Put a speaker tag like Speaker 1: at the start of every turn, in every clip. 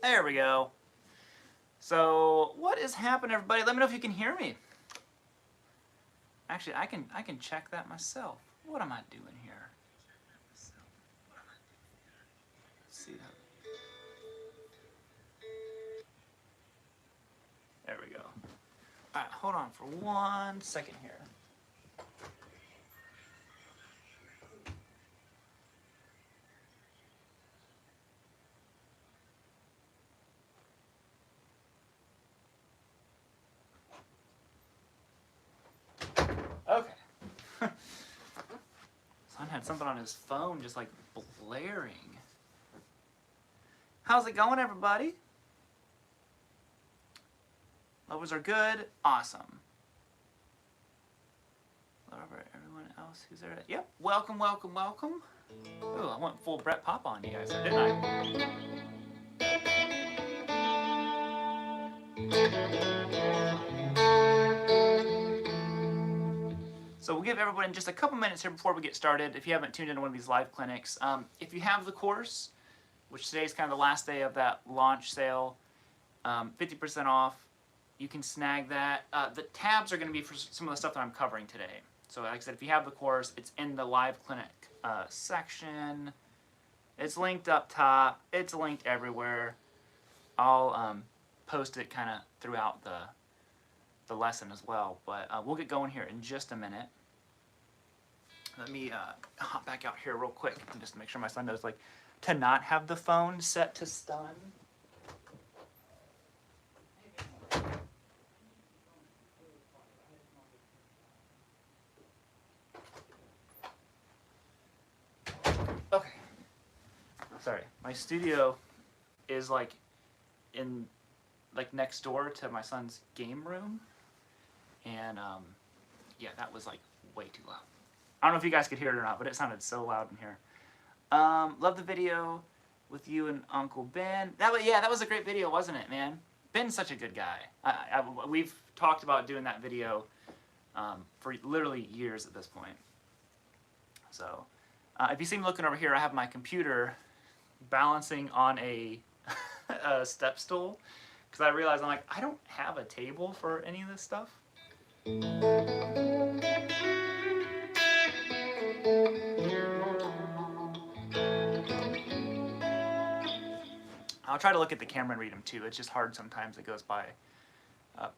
Speaker 1: There we go. So what is happening, everybody? Let me know if you can hear me. Actually, I can check that myself. What am I doing here? Let's see that. There we go. All right, hold on for 1 second here. Okay. Son had something on his phone just like blaring. How's it going, everybody? Levels are good. Awesome. Everyone else who's there. Yep. Welcome, welcome, welcome. Oh, I went full Brett Pop on you guys there, didn't I? So we'll give everyone just a couple minutes here before we get started. If you haven't tuned into one of these live clinics, if you have the course, which today is kind of the last day of that launch sale, 50% off, you can snag that. The tabs are going to be for some of the stuff that I'm covering today. So like I said, if you have the course, it's in the live clinic section. It's linked up top. It's linked everywhere. I'll post it kind of throughout the lesson as well, but we'll get going here in just a minute. Let me hop back out here real quick just to make sure my son knows to not have the phone set to stun. Okay. Sorry, my studio is in next door to my son's game room. And yeah, that was way too loud. I don't know if you guys could hear it or not, but it sounded so loud in here. Love the video with you and Uncle Ben. That was a great video, wasn't it, man? Ben's such a good guy. We've talked about doing that video for literally years at this point. So if you see me looking over here, I have my computer balancing on a, a step stool because I realized I don't have a table for any of this stuff. I'll try to look at the camera and read them too. It's just hard sometimes. It goes by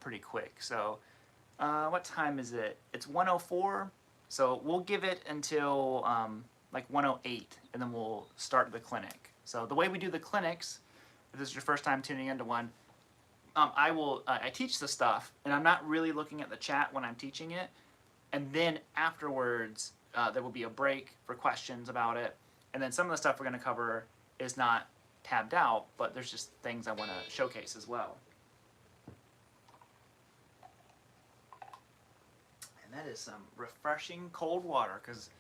Speaker 1: pretty quick. So what time is it? It's 1:04. So we'll give it until 1:08, and then we'll start the clinic. So the way we do the clinics, if this is your first time tuning into one, I teach the stuff, and I'm not really looking at the chat when I'm teaching it, and then afterwards there will be a break for questions about it, and then some of the stuff we're going to cover is not tabbed out, but there's just things I want to showcase as well. And that is some refreshing cold water, because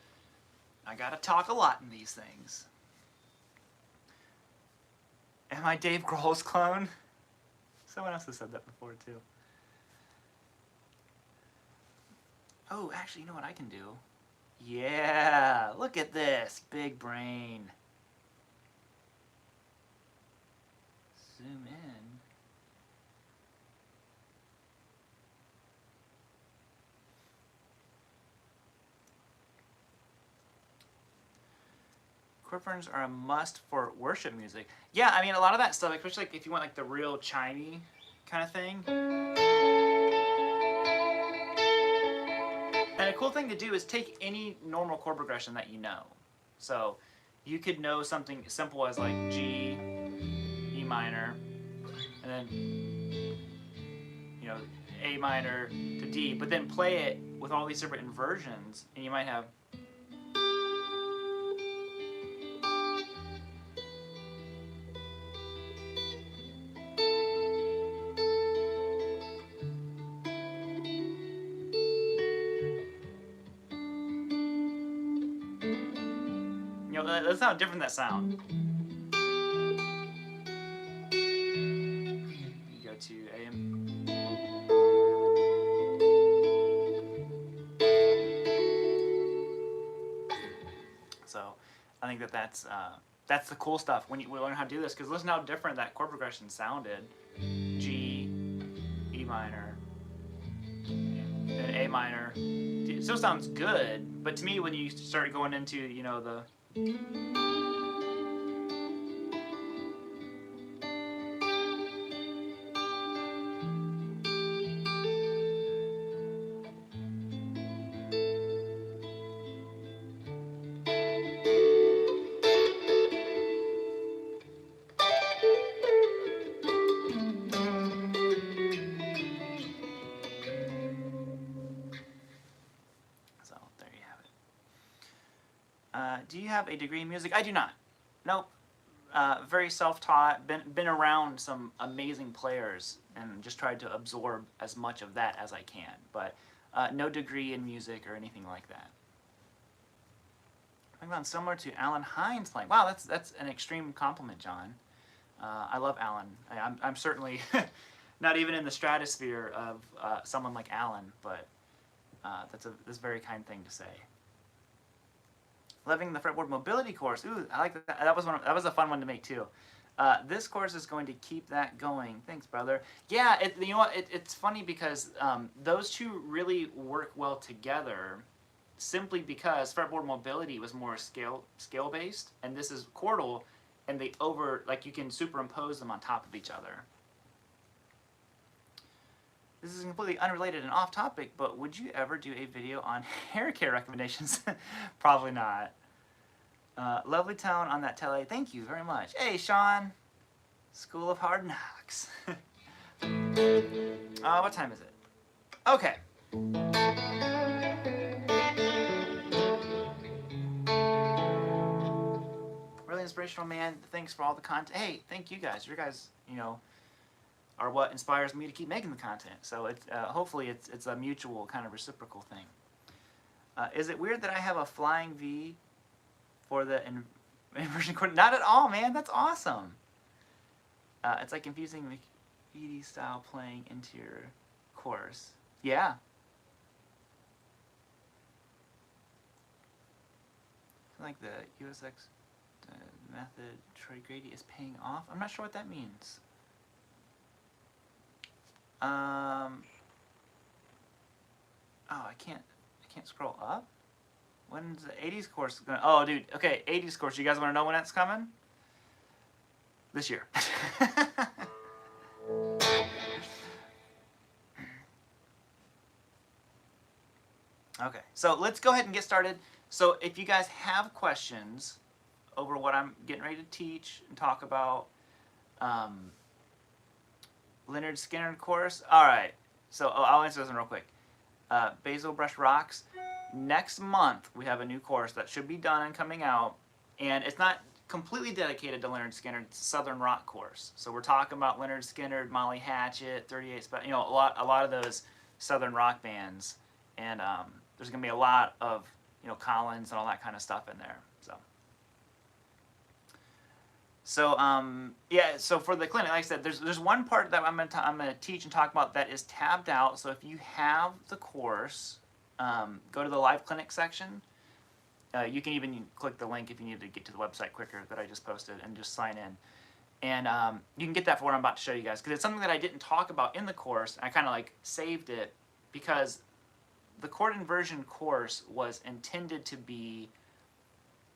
Speaker 1: I got to talk a lot in these things. Am I Dave Grohl's clone? Someone else has said that before, too. Oh, actually, you know what I can do? Yeah, look at this. Big brain. Zoom in. chord patterns are a must for worship music. Yeah, I mean, a lot of that stuff, especially like if you want like the real chimey kind of thing. And a cool thing to do is take any normal chord progression that you know. So you could know something simple as like G, E minor, and then, you know, A minor to D, but then play it with all these different inversions, and you might have. You know, that's how different that sound. You go to A. So I think that's the cool stuff when you learn how to do this, because listen how different that chord progression sounded. G, E minor, and A minor. It still sounds good, but to me, when you start going into, you know, the so there you have it. Do you have a degree in music? I do not. Nope. Very self-taught. Been around some amazing players and just tried to absorb as much of that as I can. But no degree in music or anything like that. I found similar to Alan Hines playing. Wow, that's an extreme compliment, John. I love Alan. I'm certainly not even in the stratosphere of someone like Alan, but that's a very kind thing to say. Loving the fretboard mobility course. Ooh, I like that. That was a fun one to make too. This course is going to keep that going. Thanks, brother. Yeah, you know what? It's funny because those two really work well together, simply because fretboard mobility was more scale based, and this is chordal, and they you can superimpose them on top of each other. This is completely unrelated and off topic, but would you ever do a video on hair care recommendations? Probably not. Lovely tone on that tele. Thank you very much. Hey, Sean. School of Hard Knocks. What time is it? Okay. Really inspirational, man. Thanks for all the content. Hey, thank you guys. You guys, you know, are what inspires me to keep making the content. So it's hopefully it's a mutual kind of reciprocal thing. Is it weird that I have a flying V for the inversion chord? Not at all, man. That's awesome. It's like confusing McVitie style playing into your course. Yeah. I feel like the USX method Troy Grady is paying off. I'm not sure what that means. Oh, I can't scroll up. When's the 80s course going? Oh, dude. Okay, 80s course. You guys want to know when that's coming? This year. Okay, so let's go ahead and get started. So if you guys have questions over what I'm getting ready to teach and talk about, Leonard Skinner course. All right, so I'll answer this one real quick. Basil Brush Rocks. Next month we have a new course that should be done and coming out, and it's not completely dedicated to Leonard Skinner. It's a Southern rock course. So we're talking about Leonard Skinner, Molly Hatchet, 38, you know, a lot of those Southern rock bands, and there's gonna be a lot of, you know, Collins and all that kind of stuff in there. So yeah, so for the clinic, like I said, there's one part that I'm gonna teach and talk about that is tabbed out. So if you have the course, go to the live clinic section. You can even click the link if you need to get to the website quicker that I just posted and just sign in. And you can get that for what I'm about to show you guys, because it's something that I didn't talk about in the course. I kind of like saved it because the chord inversion course was intended to be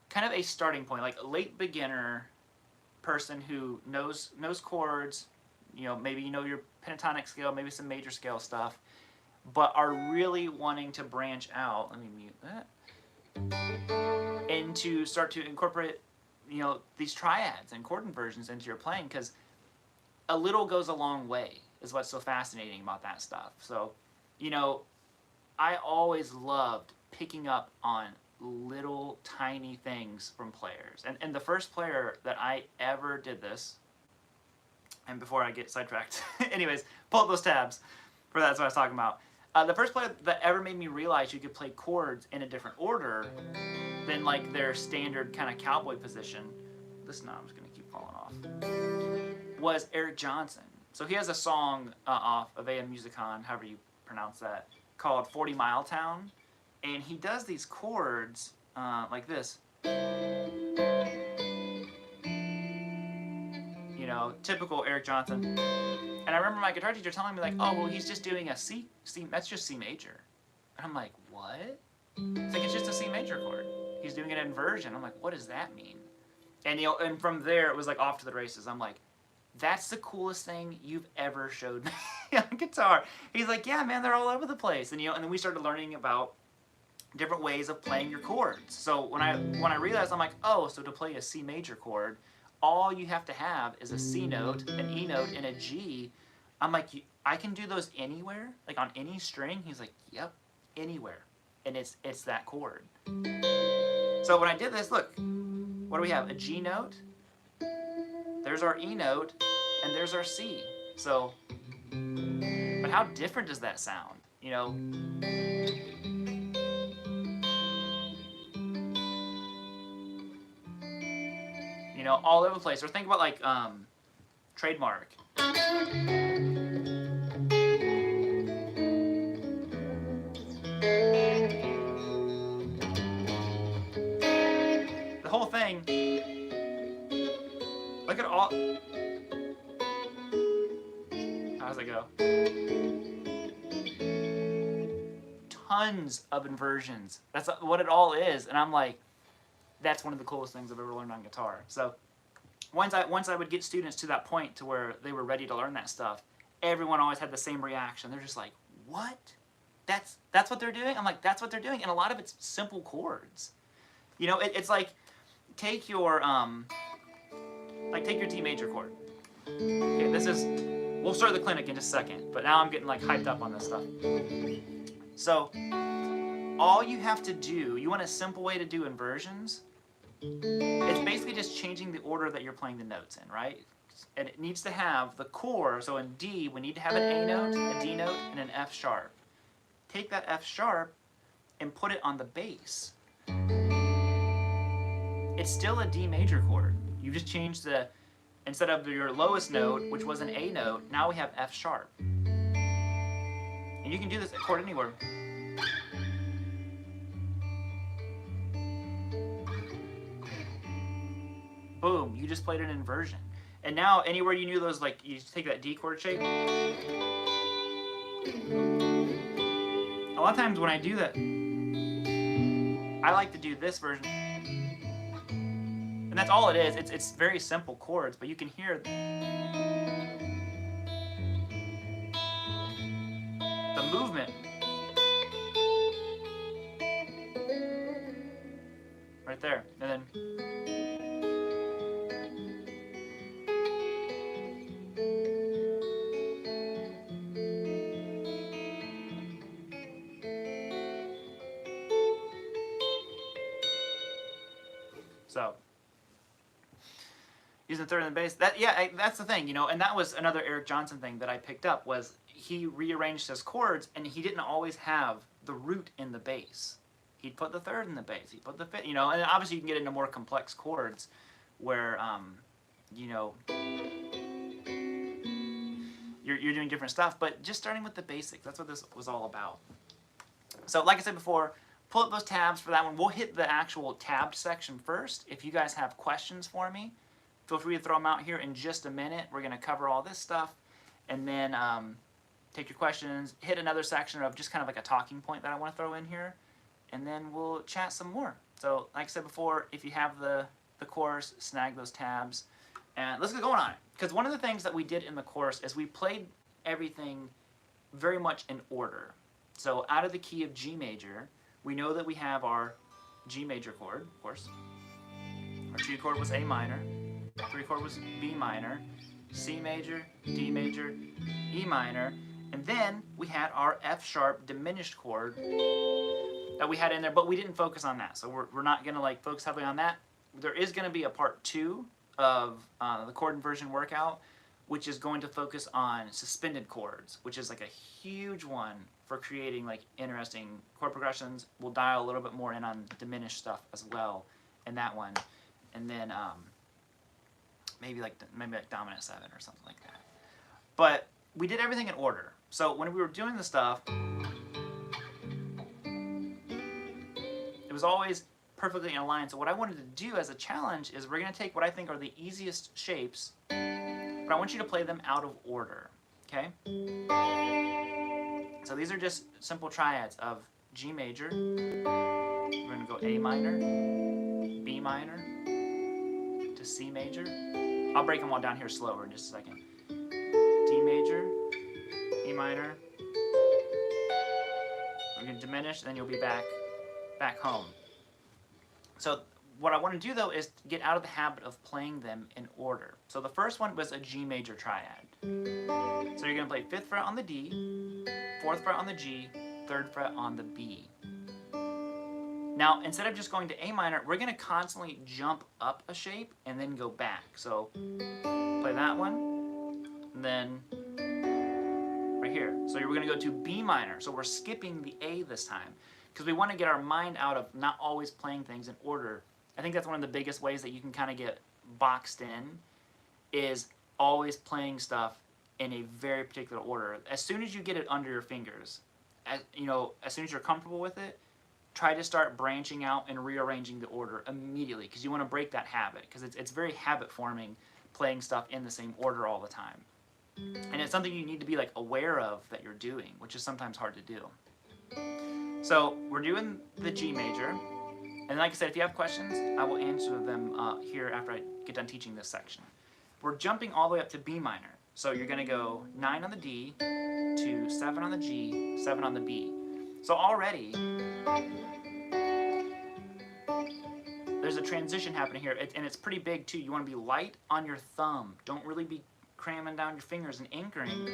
Speaker 1: kind of a starting point, like a late beginner person who knows chords, you know, maybe you know your pentatonic scale, maybe some major scale stuff, but are really wanting to branch out. Let me mute that. And to start to incorporate, you know, these triads and chord inversions into your playing, because a little goes a long way is what's so fascinating about that stuff. So, you know, I always loved picking up on little tiny things from players. And the first player that I ever did this, and before I get sidetracked, anyways, pull up those tabs, for that's what I was talking about. The first player that ever made me realize you could play chords in a different order than like their standard kind of cowboy position, this knob's gonna keep falling off, was Eric Johnson. So he has a song off of AM Musicon, however you pronounce that, called 40 Mile Town, and he does these chords like this. You know, typical Eric Johnson. And I remember my guitar teacher telling me like, oh, well, he's just doing a C, that's just C major. And I'm like, what? It's like, it's just a C major chord. He's doing an inversion. I'm like, what does that mean? And, you know, and from there, it was like off to the races. I'm like, that's the coolest thing you've ever showed me on guitar. He's like, yeah, man, they're all over the place. And, you know, and then we started learning about different ways of playing your chords. So when I realized, I'm like, oh, so to play a C major chord, all you have to have is a C note, an E note, and a G. I'm like, I can do those anywhere, like on any string. He's like, yep, anywhere. And it's that chord. So when I did this, look, what do we have? A G note, there's our E note, and there's our C. So, but how different does that sound? You know, all over the place. Or think about like Trademark. The whole thing. Look at all. How does it go? Tons of inversions. That's what it all is. And I'm like, that's one of the coolest things I've ever learned on guitar. So once I would get students to that point to where they were ready to learn that stuff, everyone always had the same reaction. They're just like, what? That's what they're doing? I'm like, that's what they're doing. And a lot of it's simple chords. You know, it's like, take your D major chord. Okay, this is, we'll start the clinic in just a second, but now I'm getting like hyped up on this stuff. So, all you have to do, you want a simple way to do inversions? It's basically just changing the order that you're playing the notes in, right? And it needs to have the core, so in D, we need to have an A note, a D note, and an F sharp. Take that F sharp and put it on the bass. It's still a D major chord. You just changed the, instead of your lowest note, which was an A note, now we have F sharp. And you can do this chord anywhere. Boom, you just played an inversion. And now anywhere you knew those, like, you take that D chord shape. A lot of times when I do that, I like to do this version. And that's all it is. It's very simple chords, but you can hear the movement. Right there. And then so, using third and bass. That's the thing, you know, and that was another Eric Johnson thing that I picked up, was he rearranged his chords and he didn't always have the root in the bass. He'd put the third in the bass, he'd put the fifth, you know, and obviously you can get into more complex chords where, you know, you're doing different stuff, but just starting with the basics, that's what this was all about. So like I said before, pull up those tabs for that one. We'll hit the actual tabbed section first. If you guys have questions for me, feel free to throw them out here in just a minute. We're going to cover all this stuff and then take your questions, hit another section of just kind of like a talking point that I want to throw in here, and then we'll chat some more. So like I said before, if you have the course, snag those tabs. And let's get going on it. Because one of the things that we did in the course is we played everything very much in order. So out of the key of G major, we know that we have our G major chord, of course. Our 2 chord was A minor, 3 chord was B minor, C major, D major, E minor, and then we had our F sharp diminished chord that we had in there, but we didn't focus on that. So we're not going to like focus heavily on that. There is going to be a part 2 of the chord inversion workout, which is going to focus on suspended chords, which is like a huge one for creating like interesting chord progressions. We'll dial a little bit more in on diminished stuff as well in that one, and then maybe like dominant 7 or something like that. But we did everything in order. So when we were doing the stuff, it was always perfectly in line. So what I wanted to do as a challenge is we're going to take what I think are the easiest shapes, but I want you to play them out of order, okay? So these are just simple triads of G major, we're going to go A minor, B minor, to C major. I'll break them all down here slower in just a second. D major, E minor, we're going to diminish, and then you'll be back home. So what I want to do though is get out of the habit of playing them in order. So the first one was a G major triad. So you're going to play 5th fret on the D, 4th fret on the G, 3rd fret on the B. Now instead of just going to A minor, we're going to constantly jump up a shape and then go back. So play that one, and then right here. So we're going to go to B minor. So we're skipping the A this time, because we want to get our mind out of not always playing things in order. I think that's one of the biggest ways that you can kind of get boxed in, is always playing stuff in a very particular order. As soon as you get it under your fingers, as soon as you're comfortable with it, try to start branching out and rearranging the order immediately, because you want to break that habit, because it's very habit forming playing stuff in the same order all the time. And it's something you need to be like aware of that you're doing, which is sometimes hard to do. So we're doing the G major, and like I said, if you have questions, I will answer them here after I get done teaching this section. We're jumping all the way up to B minor. So you're going to go 9 on the D to 7 on the G, 7 on the B. So already there's a transition happening here, and it's pretty big too. You want to be light on your thumb. Don't really be cramming down your fingers and anchoring.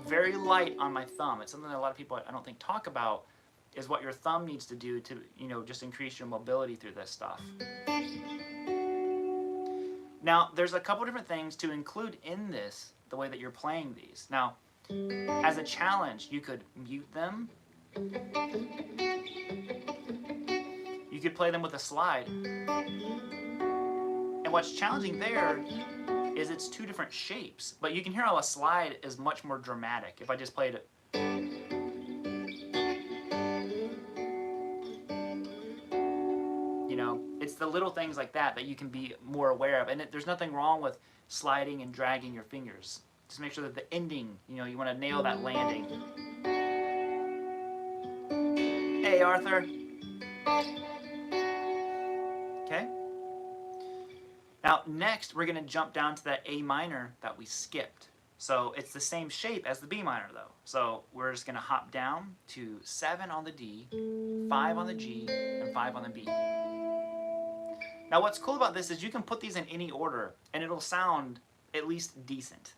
Speaker 1: Very light on my thumb. It's something that a lot of people I don't think talk about, is what your thumb needs to do to, just increase your mobility through this stuff. Now, there's a couple different things to include in this, the way that you're playing these. Now, as a challenge, you could mute them. You could play them with a slide. And what's challenging there is it's 2 different shapes, but you can hear how a slide is much more dramatic if I just played it. It's the little things like that you can be more aware of, and there's nothing wrong with sliding and dragging your fingers. Just make sure that the ending, you want to nail that landing. Hey, Arthur. Okay. Now, next, we're going to jump down to that A minor that we skipped. So it's the same shape as the B minor, though. So we're just going to hop down to 7 on the D, 5 on the G, and 5 on the B. Now, what's cool about this is you can put these in any order, and it'll sound at least decent.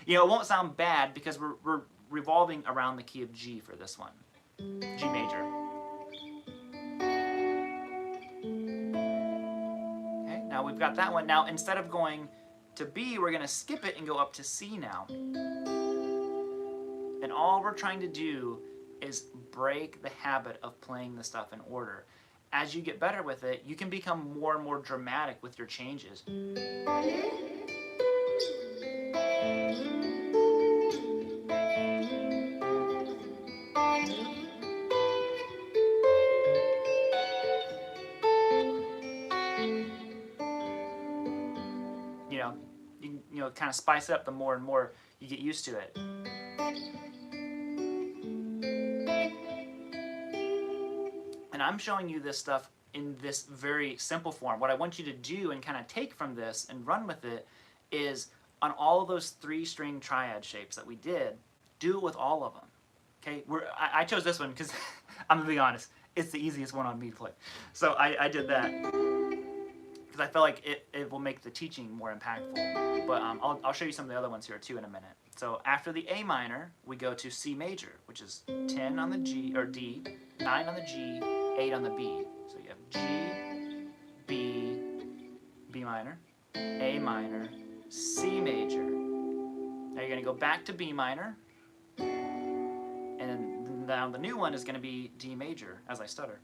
Speaker 1: It won't sound bad, because we're revolving around the key of G for this one, G major. Now we've got that one. Now instead of going to B, we're going to skip it and go up to C now. And all we're trying to do is break the habit of playing the stuff in order. As you get better with it, you can become more and more dramatic with your changes. You kind of spice it up the more and more you get used to it. And I'm showing you this stuff in this very simple form. What I want you to do and kind of take from this and run with it is on all of those 3-string triad shapes that we did, do it with all of them. Okay, I chose this one because I'm gonna be honest, it's the easiest one on me to play. So I did that because I felt like it will make the teaching more impactful. But I'll show you some of the other ones here too in a minute. So after the A minor, we go to C major, which is 10 on the G, or D, 9 on the G, 8 on the B. So you have G, B, B minor, A minor, C major. Now you're going to go back to B minor, and now the new one is going to be D major, as I stutter.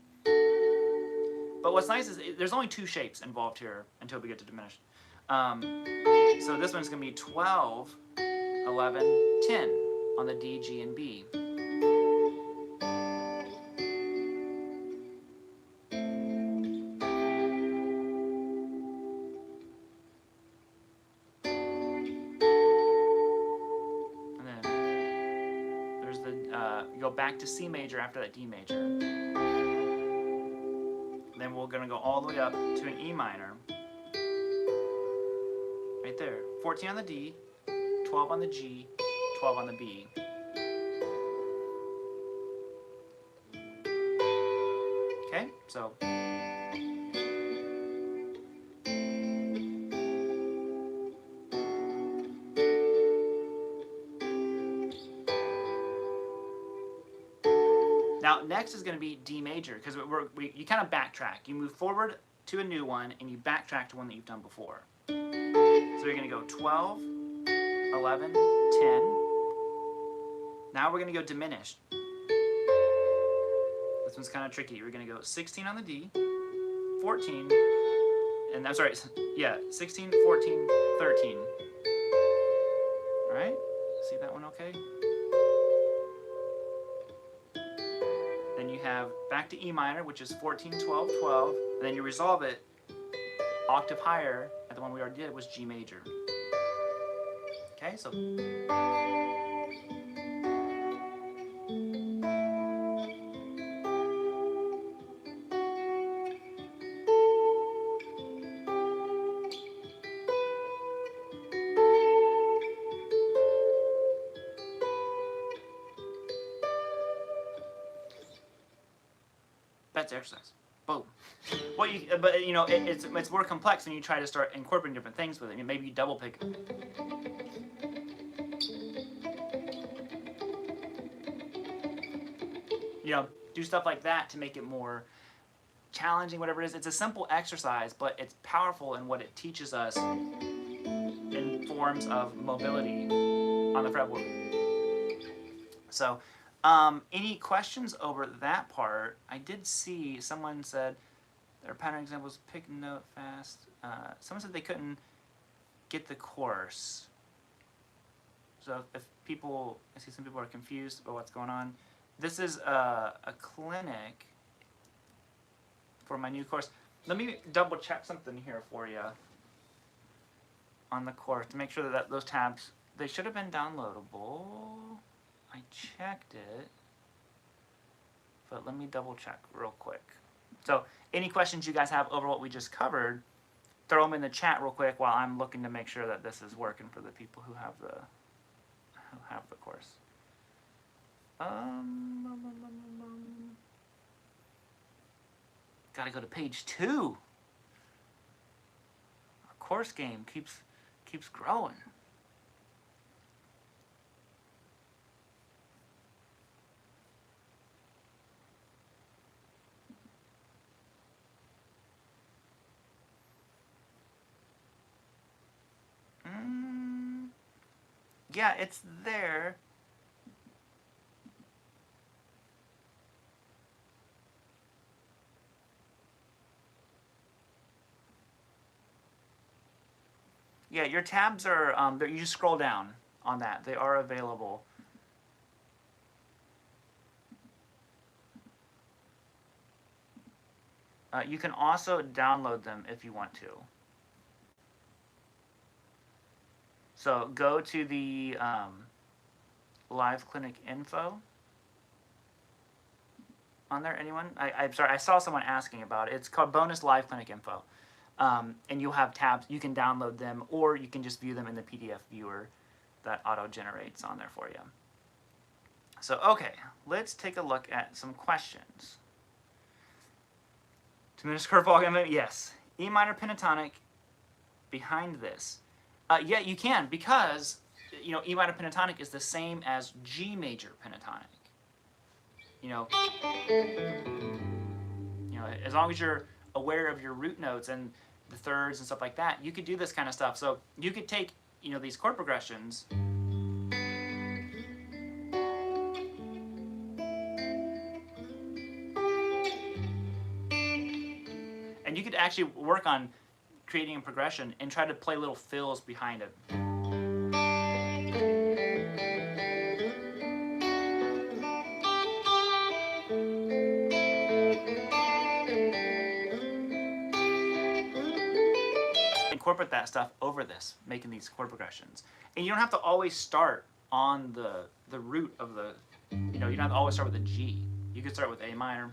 Speaker 1: But what's nice is there's only 2 shapes involved here until we get to diminished. So this one's going to be 12, 11, 10 on the D, G, and B. And then there's the, you go back to C major after that D major. Then we're going to go all the way up to an E minor. Right there. 14 on the D, 12 on the G, 12 on the B. Okay, so. Now, next is going to be D major, because you kind of backtrack. You move forward to a new one, and you backtrack to one that you've done before. So you're going to go 12, 11, 10. Now we're going to go diminished. This one's kind of tricky. We're going to go 16 on the D, 14, and I'm sorry, yeah, 16, 14, 13. All right? See that one okay? Then you have back to E minor, which is 14, 12, 12, and then you resolve it octave higher, and the one we already did was G major. Okay, so. That's the exercise. Boom. But you know, it's more complex when you try to start incorporating different things with it. Maybe you double pick. You know, do stuff like that to make it more challenging, whatever it is. It's a simple exercise, but it's powerful in what it teaches us in forms of mobility on the fretboard. So. Any questions over that part? I did see someone said their pattern examples pick note fast. Someone said they couldn't get the course. So if people, I see some people are confused about what's going on. This is a clinic for my new course. Let me double check something here for you on the course to make sure that those tabs, they should have been downloadable. I checked it, but let me double check real quick. So any questions you guys have over what we just covered, throw them in the chat real quick while I'm looking to make sure that this is working for the people who have the course. Gotta go to page 2. Our course game keeps growing. Yeah, it's there. Yeah, your tabs are, you just scroll down on that. They are available. You can also download them if you want to. So go to the live clinic info. on there? Anyone? I'm sorry, I saw someone asking about it. It's called Bonus Live Clinic Info. And you'll have tabs. You can download them, or you can just view them in the PDF viewer that auto-generates on there for you. So, okay, let's take a look at some questions. Diminished curveball, yes. E minor pentatonic behind this. Yeah, you can, because E minor pentatonic is the same as G major pentatonic. As long as you're aware of your root notes and the thirds and stuff like that, you could do this kind of stuff. So you could take these chord progressions and you could actually work on creating a progression and try to play little fills behind it. Incorporate that stuff over this, making these chord progressions. And you don't have to always start on the root of the, you don't have to always start with a G. You could start with A minor.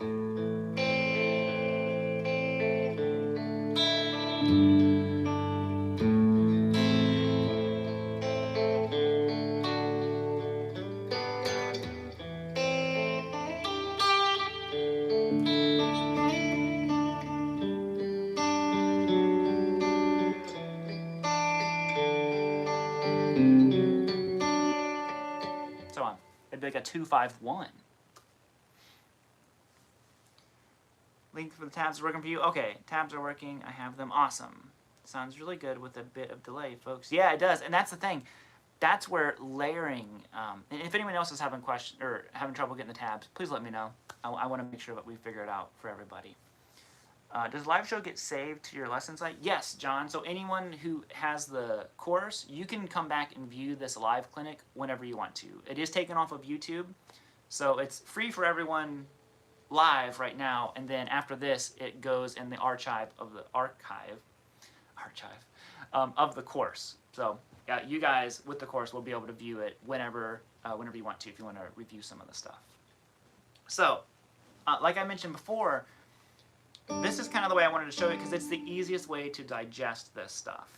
Speaker 1: So on. It'd be like a 2-5-1. Link for the tabs are working for you? Okay, tabs are working. I have them. Awesome. Sounds really good with a bit of delay, folks. Yeah, it does. And that's the thing. That's where layering, and if anyone else is having questions or having trouble getting the tabs, please let me know. I want to make sure that we figure it out for everybody. Does live show get saved to your lesson site? Yes, John. So anyone who has the course, you can come back and view this live clinic whenever you want to. It is taken off of YouTube, so it's free for everyone live right now, and then after this, it goes in the archive of the of the course. So you guys with the course will be able to view it whenever you want to, if you want to review some of the stuff. So, like I mentioned before, this is kind of the way I wanted to show you because it's the easiest way to digest this stuff.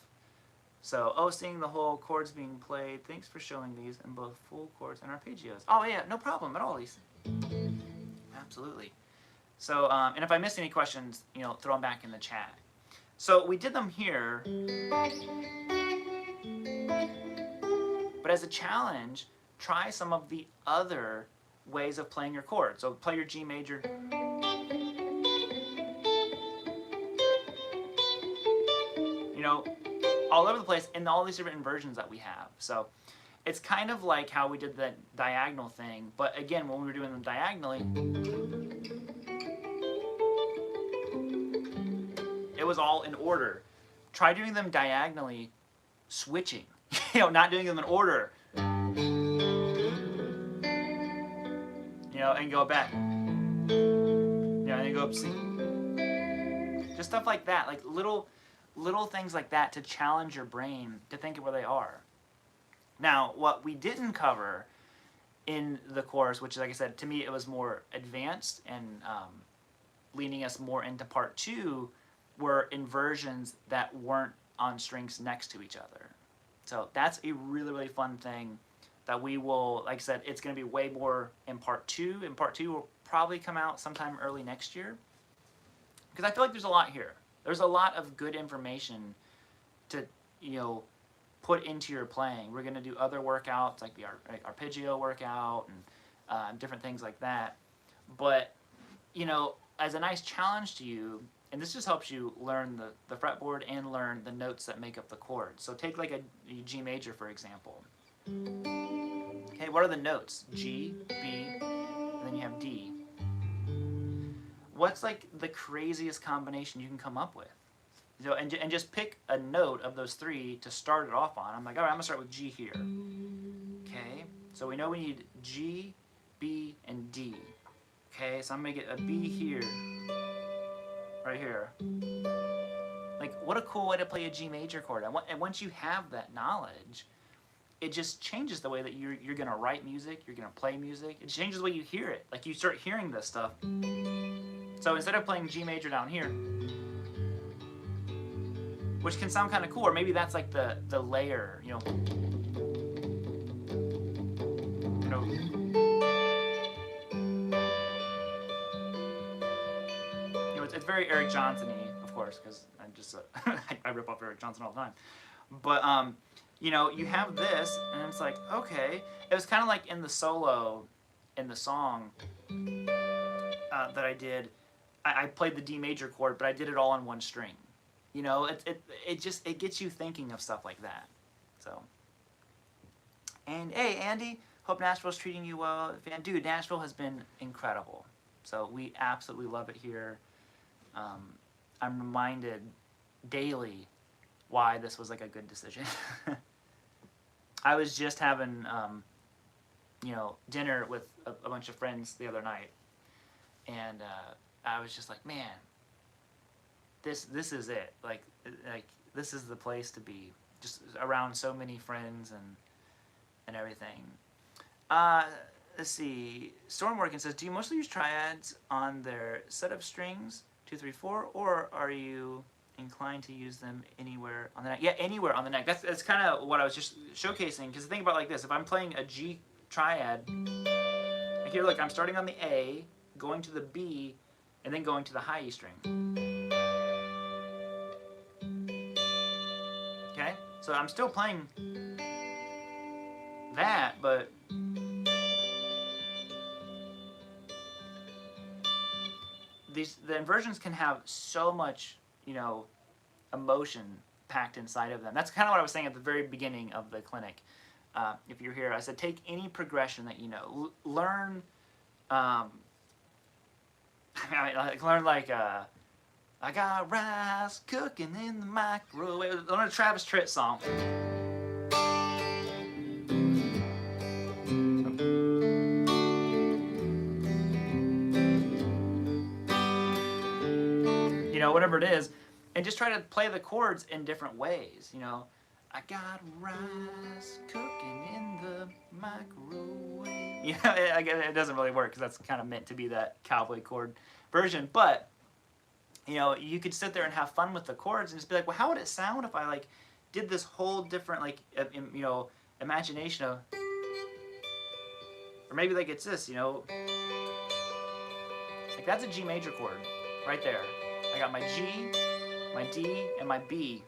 Speaker 1: So, seeing the whole chords being played. Thanks for showing these in both full chords and arpeggios. Oh yeah, no problem at all, Lisa. Absolutely. So, and if I missed any questions, throw them back in the chat. So we did them here, but as a challenge, try some of the other ways of playing your chords. So play your G major. All over the place in all these different inversions that we have. So it's kind of like how we did the diagonal thing, but again, when we were doing them diagonally, it was all in order. Try doing them diagonally, switching. Not doing them in order. And go back. And then go up C. Just stuff like that, like little things like that to challenge your brain to think of where they are. Now, what we didn't cover in the course, which, like I said, to me it was more advanced and leaning us more into part 2, were inversions that weren't on strings next to each other. So that's a really, really fun thing that we will, like I said, it's going to be way more in part 2. And part 2 will probably come out sometime early next year. Because I feel like there's a lot here. There's a lot of good information to, put into your playing. We're going to do other workouts, like the arpeggio workout and different things like that. But, as a nice challenge to you, and this just helps you learn the fretboard and learn the notes that make up the chords. So take like a G major, for example. Okay, what are the notes? G, B, and then you have D. What's like the craziest combination you can come up with? And just pick a note of those 3 to start it off on. I'm like, all right, I'm going to start with G here. Okay, so we know we need G, B, and D. Okay, so I'm going to get a B here. Right here. Like, what a cool way to play a G major chord. And once you have that knowledge, it just changes the way that you're gonna write music, you're gonna play music. It changes the way you hear it. Like you start hearing this stuff. So instead of playing G major down here, which can sound kind of cool, or maybe that's like the layer, you know, it's very Eric Johnson-y, of course, because I'm just I rip off Eric Johnson all the time. But you know, you have this, and it's like, okay, it was kind of like in the solo, in the song that I did. I played the D major chord, but I did it all on one string. You know, it just gets you thinking of stuff like that. So, and hey, Andy, hope Nashville's treating you well. Dude, Nashville has been incredible. So we absolutely love it here. I'm reminded daily why this was like a good decision. I was just having, you know, dinner with a bunch of friends the other night, and I was just like, man, this is it. Like this is the place to be, just around so many friends and everything. Let's see. Stormworking says, do you mostly use triads on their set of strings, 2, 3, 4, or are you inclined to use them anywhere on the neck? Yeah, anywhere on the neck. That's kind of what I was just showcasing. Because think about it like this: if I'm playing a G triad, like here, look, I'm starting on the A, going to the B, and then going to the high E string. Okay, so I'm still playing that, but the inversions can have so much, you know, emotion packed inside of them. That's kind of what I was saying at the very beginning of the clinic. If you're here, I said take any progression that you know. Learn, learn like I got rice cooking in the microwave. Learn a Travis Tritt song. You know, whatever it is, and just try to play the chords in different ways. You know, I got rice cooking in the microwave. You know, it doesn't really work because that's kind of meant to be that cowboy chord version. But you know, you could sit there and have fun with the chords and just be like, well, how would it sound if I like did this whole different like you know, imagination of, or maybe like it's this, you know, like that's a G major chord right there. I got my G, my D, and my B.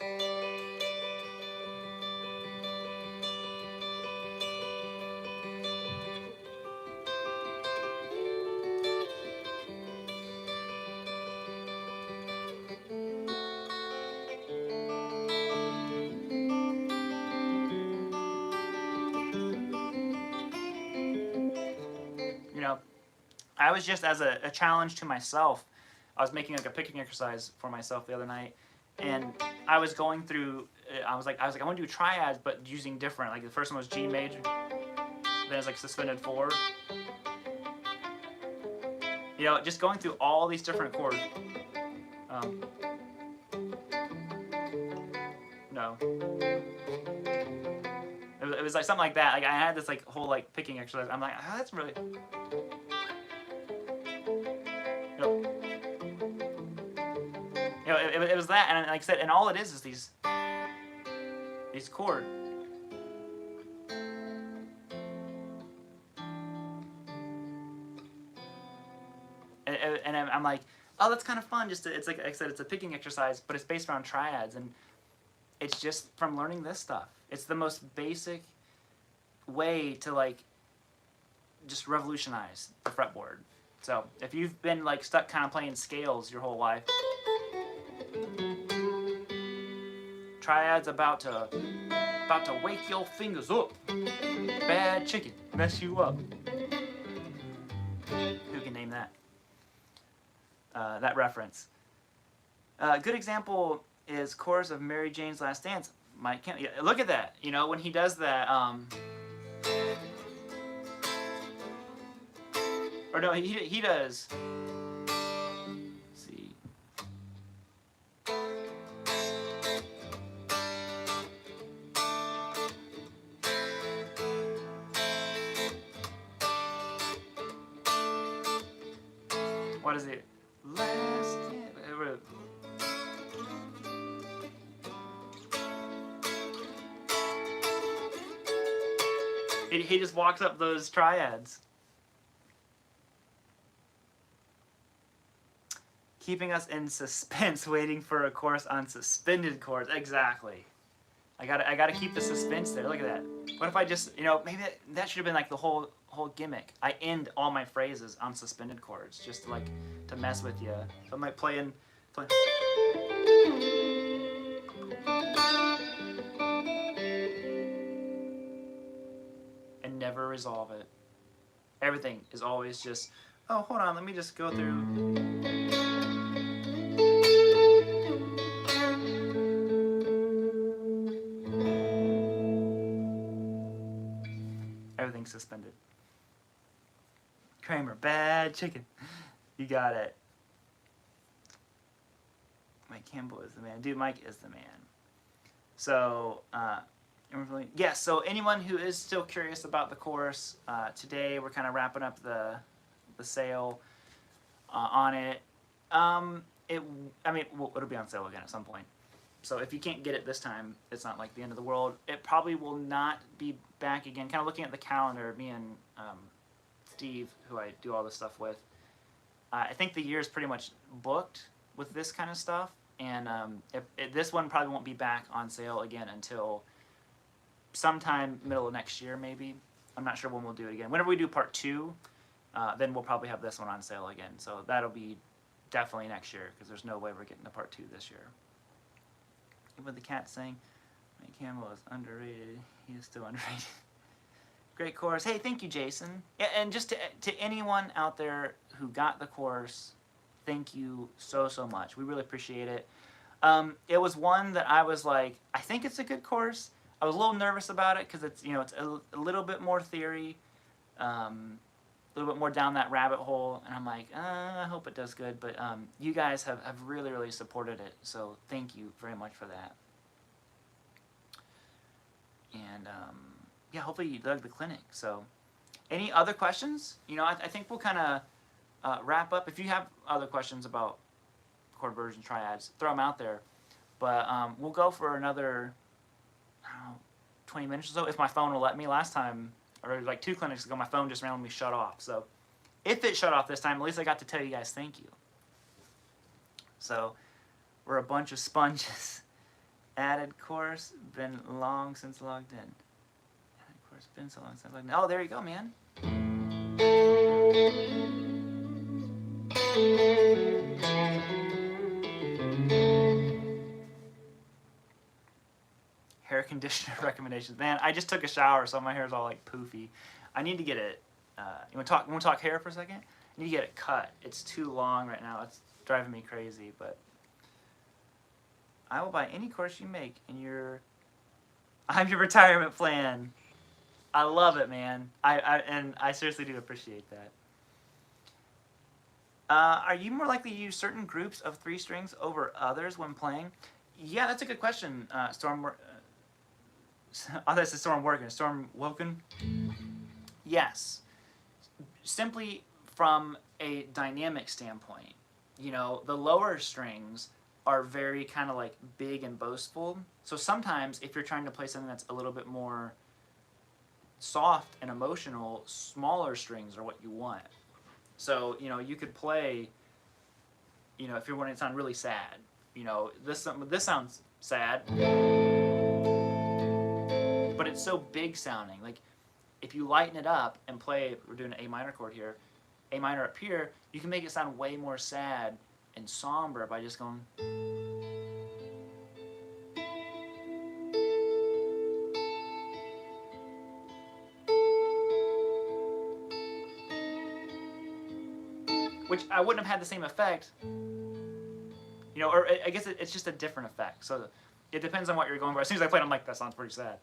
Speaker 1: You know, I was just as a challenge to myself, I was making like a picking exercise for myself the other night, and I was going through. I was like, I want to do triads, but using different. Like the first one was G major, then it's like suspended 4. You know, just going through all these different chords. No. It was like something like that. Like I had this like whole like picking exercise. I'm like, oh, that's really. You know, it was that, and like I said, and all it is these chords. And I'm like, oh, that's kind of fun. Just it's like I said, it's a picking exercise, but it's based around triads, and it's just from learning this stuff. It's the most basic way to like just revolutionize the fretboard. So if you've been like stuck kind of playing scales your whole life, triads about to wake your fingers up. Bad chicken, mess you up. Who can name that? That reference. Good example is chorus of Mary Jane's Last Dance. Mike Kemp. Yeah, look at that. You know, when he does that. Or no, he does. Let's see. What is it? Last. He just walks up those triads. Keeping us in suspense, waiting for a course on suspended chords. Exactly. I gotta keep the suspense there. Look at that. What if I just, maybe that should have been like the whole gimmick. I end all my phrases on suspended chords, just to mess with you. So I might play. And never resolve it. Everything is always just, oh, hold on, let me just go through. Everything's suspended. Kramer, bad chicken. You got it. Mike Campbell is the man. Dude, Mike is the man. So, yeah, so anyone who is still curious about the course, today we're kind of wrapping up the sale on it. It'll be on sale again at some point. So if you can't get it this time, it's not like the end of the world. It probably will not be back again. Kind of looking at the calendar, me and Steve, who I do all this stuff with, I think the year is pretty much booked with this kind of stuff. And this one probably won't be back on sale again until sometime middle of next year, maybe. I'm not sure when we'll do it again. Whenever we do part 2, then we'll probably have this one on sale again. So that'll be definitely next year, because there's no way we're getting to part 2 this year. Even the cat saying, Mike Campbell is underrated. He is still underrated. Great course. Hey, thank you, Jason. Yeah, and just to anyone out there who got the course, thank you so much. We really appreciate it. It was one that I was like, I think it's a good course. I was a little nervous about it because it's it's a little bit more theory, a little bit more down that rabbit hole, and I'm like, I hope it does good. But you guys have really supported it, so thank you very much for that. And yeah, hopefully you dug the clinic. So, any other questions? I think we'll kind of wrap up. If you have other questions about chord version triads, throw them out there. But we'll go for another, I don't know, 20 minutes or so, if my phone will let me. Last time, or like 2 clinics ago, my phone just randomly shut off. So if it shut off this time, at least I got to tell you guys thank you. So we're a bunch of sponges. Added course, been long since logged in. Added course, been so long since logged in. Oh, there you go, man. Hair conditioner recommendations. Man, I just took a shower, so my hair's all like poofy. I need to get it. You want to talk hair for a second? I need to get it cut. It's too long right now. It's driving me crazy. But I will buy any course you make in your. I'm your retirement plan. I love it, man. And I seriously do appreciate that. Are you more likely to use certain groups of 3 strings over others when playing? Yeah, that's a good question, Storm. Oh, that's the Storm Working. Storm Woken? Yes. Simply from a dynamic standpoint. The lower strings are very kind of like big and boastful. So sometimes if you're trying to play something that's a little bit more soft and emotional, smaller strings are what you want. So, you could play, if you're wanting to sound really sad, this sounds sad, but it's so big sounding. Like, if you lighten it up and play, we're doing an A minor chord here, A minor up here, you can make it sound way more sad and somber by just going. Which I wouldn't have had the same effect, or I guess it's just a different effect. So it depends on what you're going for. As soon as I played, I'm like, that sounds pretty sad.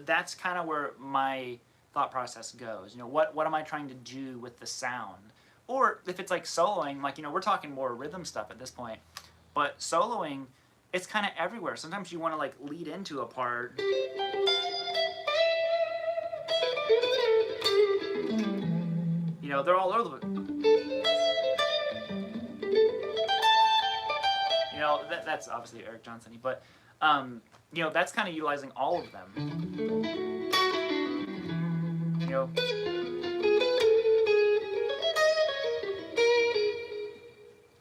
Speaker 1: that's kind of where my thought process goes. You know, what am I trying to do with the sound? Or if it's like soloing, like, you know, we're talking more rhythm stuff at this point, but soloing, it's kind of everywhere. Sometimes you want to like lead into a part. You know, they're all over the place. You know, that's obviously Eric Johnson-y, but you know, that's kind of utilizing all of them. You know,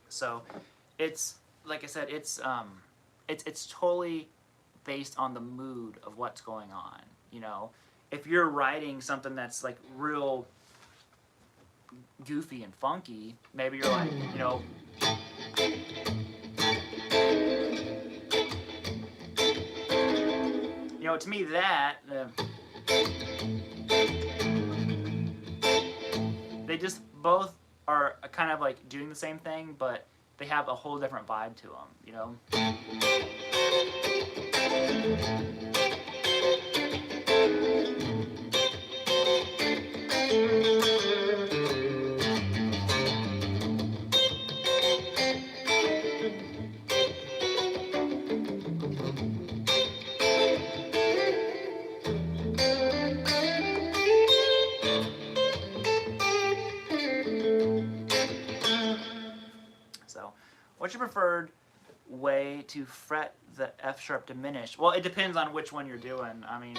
Speaker 1: so it's like I said, it's totally based on the mood of what's going on. You know, if you're writing something that's like real goofy and funky, maybe you're like, you know, to me that they just both are kind of like doing the same thing, but they have a whole different vibe to them, you know. So, what's your preferred way to fret the F sharp diminished? Well, it depends on which one you're doing. I mean,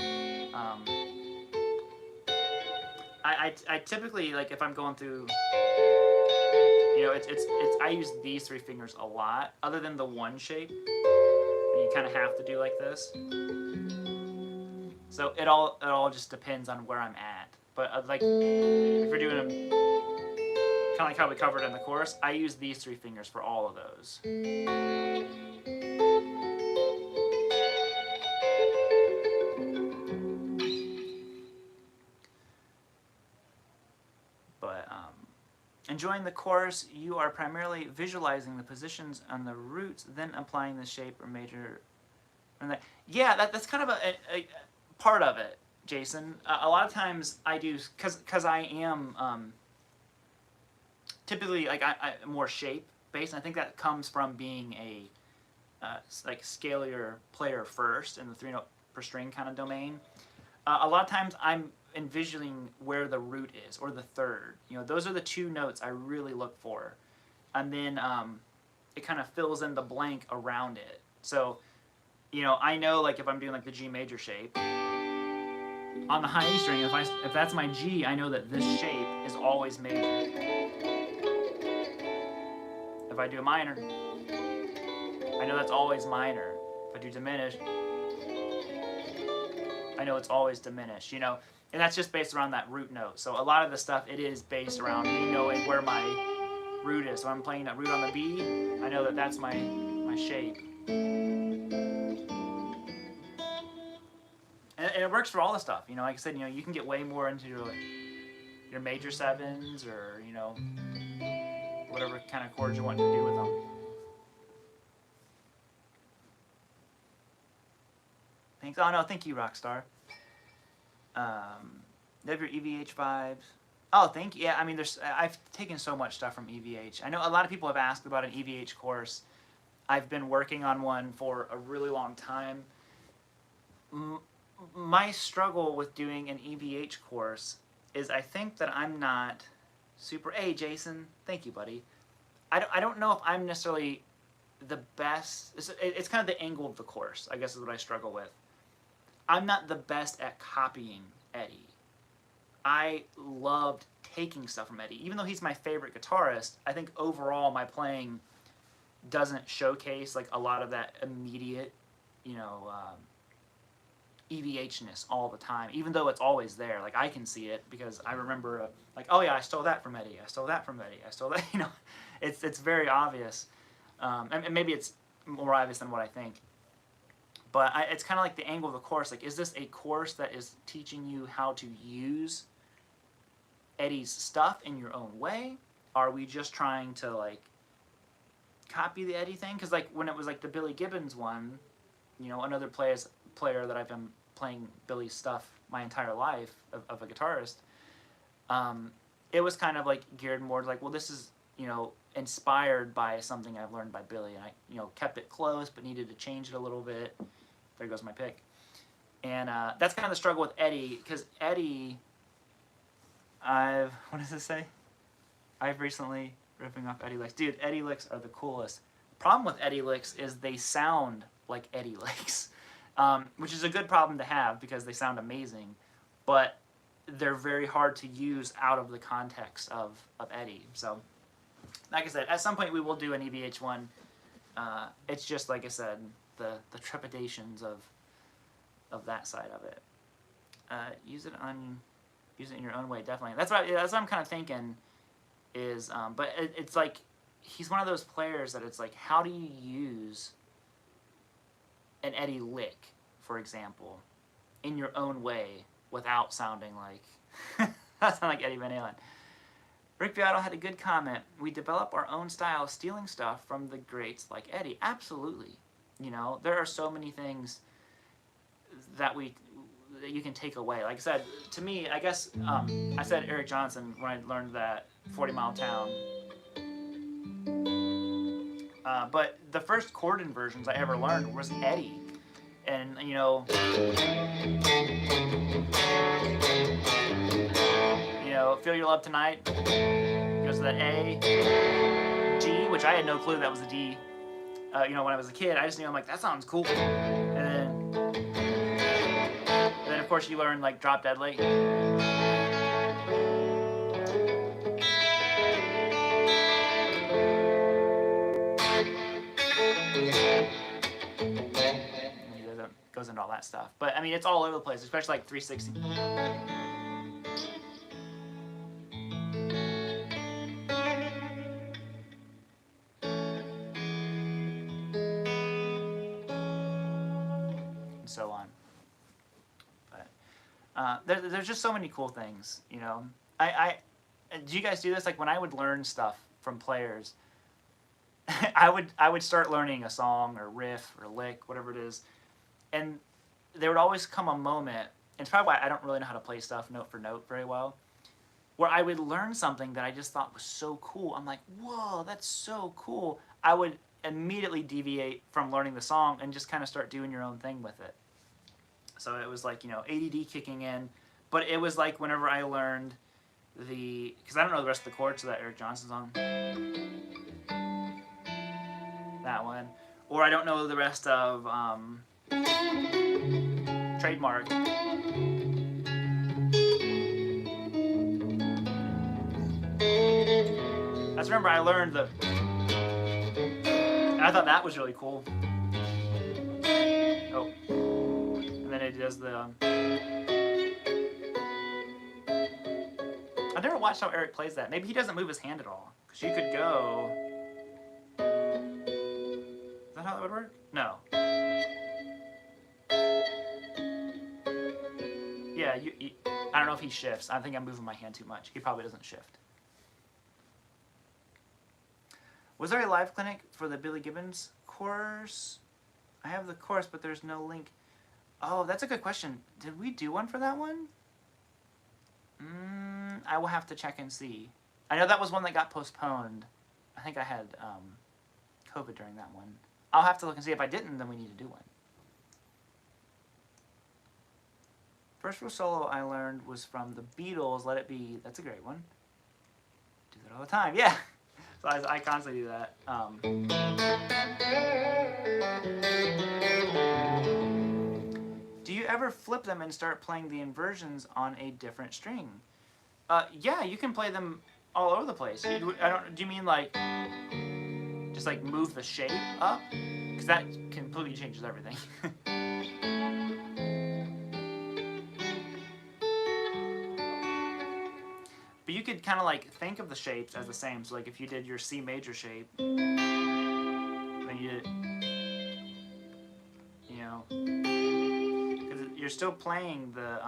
Speaker 1: I typically, like, if I'm going through, you know, it's I use these three fingers a lot, other than the one shape. You kind of have to do like this. So it all just depends on where I'm at. But like, if you're doing a kind of like how we covered in the chorus, I use these three fingers for all of those. But enjoying the chorus, you are primarily visualizing the positions on the roots, then applying the shape or major. Yeah, that's kind of a part of it, Jason. A lot of times I do, because I am typically like I'm more shape based. And I think that comes from being a like scalier player first in the 3-note per string kind of domain. A lot of times I'm envisioning where the root is, or the third. You know, those are the two notes I really look for, and then it kind of fills in the blank around it. So, you know, I know, like, if I'm doing like the G major shape on the high E string, if that's my G, I know that this shape is always major. If I do a minor, I know that's always minor. If I do diminished, I know it's always diminished, you know, and that's just based around that root note. So a lot of the stuff, it is based around me knowing where my root is. So I'm playing that root on the B, I know that that's my shape. And it works for all the stuff, you know, like I said, you know, you can get way more into your major sevens, or, you know, whatever kind of chords you want to do with them. Thanks. Oh no, thank you, Rockstar. They have your EVH vibes. Oh, thank you. Yeah, I mean, I've taken so much stuff from EVH. I know a lot of people have asked about an EVH course. I've been working on one for a really long time. My struggle with doing an EVH course is I think that I'm not super... Hey, Jason. Thank you, buddy. I don't know if I'm necessarily the best... It's kind of the angle of the course, I guess, is what I struggle with. I'm not the best at copying Eddie. I loved taking stuff from Eddie. Even though he's my favorite guitarist, I think overall my playing doesn't showcase like a lot of that immediate, you know, EVH-ness all the time, even though it's always there. Like, I can see it because I remember, like, oh yeah, I stole that from Eddie. I stole that from Eddie. I stole that, you know. It's very obvious. And maybe it's more obvious than what I think. But it's kind of like the angle of the course. Like, is this a course that is teaching you how to use Eddie's stuff in your own way? Are we just trying to, like, copy the Eddie thing? Because, like, when it was, like, the Billy Gibbons one, you know, another player that I've been playing Billy's stuff my entire life of a guitarist, it was kind of like geared more to like, well, this is, you know, inspired by something I've learned by Billy, and I, you know, kept it close but needed to change it a little bit. There goes my pick. And that's kind of the struggle with Eddie, because Eddie, what does this say? I've recently ripping off Eddie licks. Dude, Eddie licks are the coolest. Problem with Eddie licks is they sound like Eddie licks, which is a good problem to have because they sound amazing, but they're very hard to use out of the context of Eddie. So, like I said, at some point we will do an EVH one. It's just, like I said, the trepidations of that side of it. Use it in your own way, definitely. That's what I'm kind of thinking. Is but it's like he's one of those players that it's like, how do you use an Eddie lick, for example, in your own way without sounding like that sound like Eddie Van Halen. Rick Beato had a good comment. We develop our own style, stealing stuff from the greats like Eddie. Absolutely. You know, there are so many things that you can take away. Like I said, to me, I guess I said Eric Johnson when I learned that 40 Mile Town. But the first chord inversions I ever learned was Eddie. And, you know, Feel Your Love Tonight goes to the A, G, which I had no clue that was a D. When I was a kid, I just knew, I'm like, that sounds cool. And then of course, you learn, like, Drop Dead Late. Goes into all that stuff. But, I mean, it's all over the place, especially, like, 360. And so on. But there's just so many cool things, you know. Do you guys do this? Like, when I would learn stuff from players, I would start learning a song or riff or lick, whatever it is, and there would always come a moment, and it's probably why I don't really know how to play stuff note for note very well, where I would learn something that I just thought was so cool. I'm like, whoa, that's so cool. I would immediately deviate from learning the song and just kind of start doing your own thing with it. So it was like, ADD kicking in, but it was like whenever I learned because I don't know the rest of the chords to that Eric Johnson song. That one. Or I don't know the rest of Trademark. I just remember I learned and I thought that was really cool. Oh. And then it does the... I've never watched how Eric plays that. Maybe he doesn't move his hand at all. Because you could go... Is that how that would work? No. Yeah, I don't know if he shifts. I think I'm moving my hand too much. He probably doesn't shift. Was there a live clinic for the Billy Gibbons course? I have the course, but there's no link. Oh, that's a good question. Did we do one for that one? I will have to check and see. I know that was one that got postponed. I think I had COVID during that one. I'll have to look and see. If I didn't, then we need to do one. First real solo I learned was from the Beatles, Let It Be. That's a great one. Do that all the time. Yeah. So I constantly do that. Do you ever flip them and start playing the inversions on a different string? Yeah, you can play them all over the place. Do you mean like just like move the shape up? Because that completely changes everything. But you could kind of like think of the shapes as the same. So like if you did your C major shape, then you did, because you're still playing the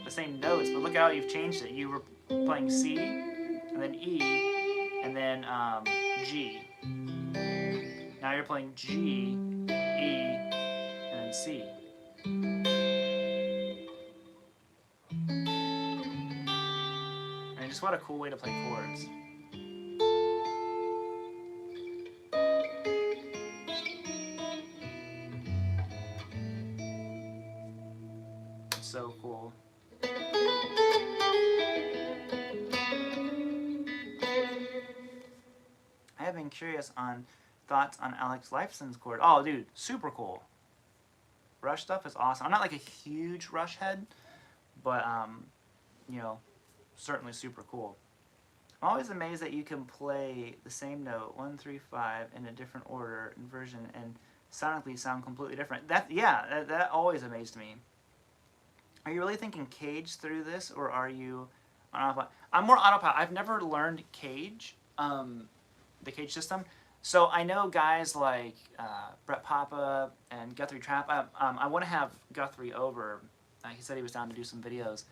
Speaker 1: same notes, but look how you've changed it. You were playing C, and then E, and then G. Now you're playing G, E, and then C. And just what a cool way to play chords. It's so cool. I have been curious on thoughts on Alex Lifeson's chord. Oh, dude, super cool. Rush stuff is awesome. I'm not like a huge Rush head, but you know, certainly super cool. I'm always amazed that you can play the same note 1, 3, 5 in a different order, inversion, and sonically sound completely different. That always amazed me. Are you really thinking Cage through this, or are you on autopilot? I'm more autopilot. I've never learned Cage, the Cage system. So I know guys like Brett Papa and Guthrie Trapp. I want to have Guthrie over. He said he was down to do some videos,